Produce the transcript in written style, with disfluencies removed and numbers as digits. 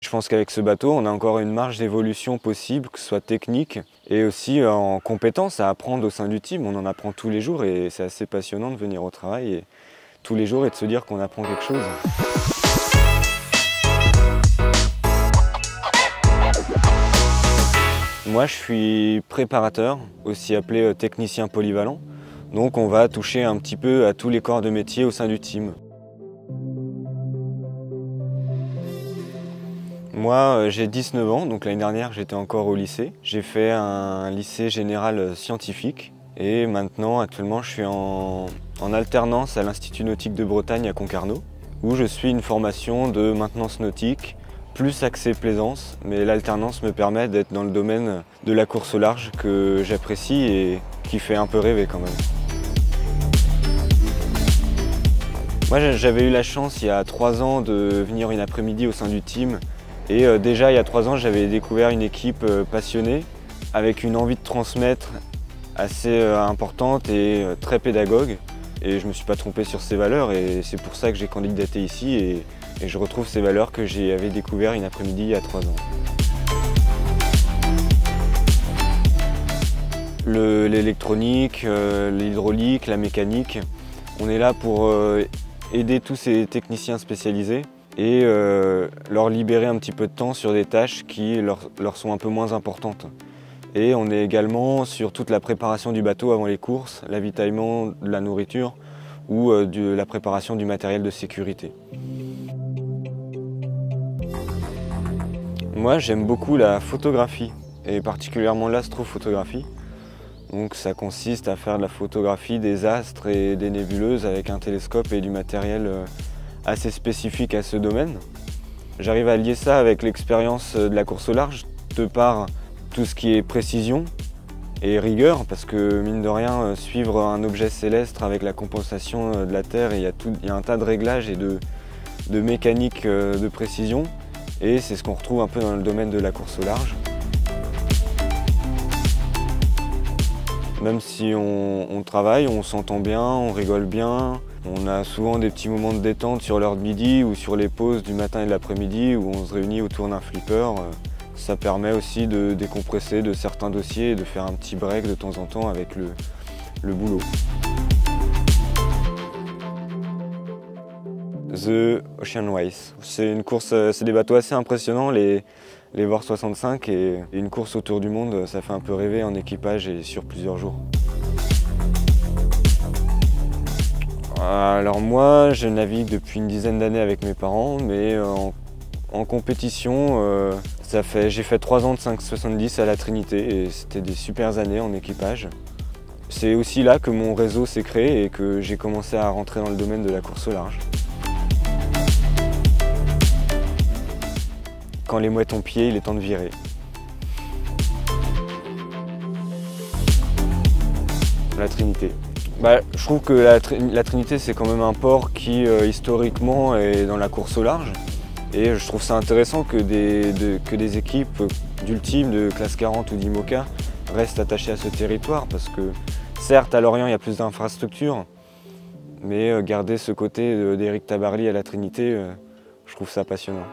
Je pense qu'avec ce bateau, on a encore une marge d'évolution possible, que ce soit technique et aussi en compétences à apprendre au sein du team. On en apprend tous les jours et c'est assez passionnant de venir au travail et tous les jours et de se dire qu'on apprend quelque chose. Moi, je suis préparateur, aussi appelé technicien polyvalent. Donc on va toucher un petit peu à tous les corps de métier au sein du team. Moi, j'ai 19 ans, donc l'année dernière, j'étais encore au lycée. J'ai fait un lycée général scientifique et maintenant, actuellement, je suis en alternance à l'Institut nautique de Bretagne à Concarneau, où je suis une formation de maintenance nautique, plus axée plaisance, mais l'alternance me permet d'être dans le domaine de la course au large que j'apprécie et qui fait un peu rêver quand même. Moi, j'avais eu la chance il y a 3 ans de venir une après-midi au sein du team. Et déjà, il y a 3 ans, j'avais découvert une équipe passionnée, avec une envie de transmettre assez importante et très pédagogue. Et je ne me suis pas trompé sur ces valeurs et c'est pour ça que j'ai candidaté ici et je retrouve ces valeurs que j'avais découvert une après-midi il y a 3 ans. L'électronique, l'hydraulique, la mécanique, on est là pour aider tous ces techniciens spécialisés et leur libérer un petit peu de temps sur des tâches qui leur sont un peu moins importantes. Et on est également sur toute la préparation du bateau avant les courses, l'avitaillement de la nourriture ou la préparation du matériel de sécurité. Moi, j'aime beaucoup la photographie et particulièrement l'astrophotographie. Donc ça consiste à faire de la photographie des astres et des nébuleuses avec un télescope et du matériel assez spécifique à ce domaine. J'arrive à lier ça avec l'expérience de la course au large, de par tout ce qui est précision et rigueur, parce que mine de rien, suivre un objet céleste avec la compensation de la Terre, il y a un tas de réglages et de mécanique de précision, et c'est ce qu'on retrouve un peu dans le domaine de la course au large. Même si on travaille, on s'entend bien, on rigole bien. On a souvent des petits moments de détente sur l'heure de midi ou sur les pauses du matin et de l'après-midi où on se réunit autour d'un flipper. Ça permet aussi de décompresser de certains dossiers et de faire un petit break de temps en temps avec le boulot. The Ocean Race. C'est une course, c'est des bateaux assez impressionnants, les VOR 65, et une course autour du monde, ça fait un peu rêver en équipage et sur plusieurs jours. Alors moi, je navigue depuis une dizaine d'années avec mes parents, mais en compétition, j'ai fait 3 ans de 570 à la Trinité et c'était des super années en équipage. C'est aussi là que mon réseau s'est créé et que j'ai commencé à rentrer dans le domaine de la course au large. Quand les mouettes ont pied, il est temps de virer. La Trinité. Je trouve que la Trinité, c'est quand même un port qui, historiquement, est dans la course au large. Et je trouve ça intéressant que des équipes d'Ultime, de classe 40 ou d'IMOCA restent attachées à ce territoire. Parce que, certes, à Lorient, il y a plus d'infrastructures, mais garder ce côté d'Éric Tabarly à la Trinité, je trouve ça passionnant.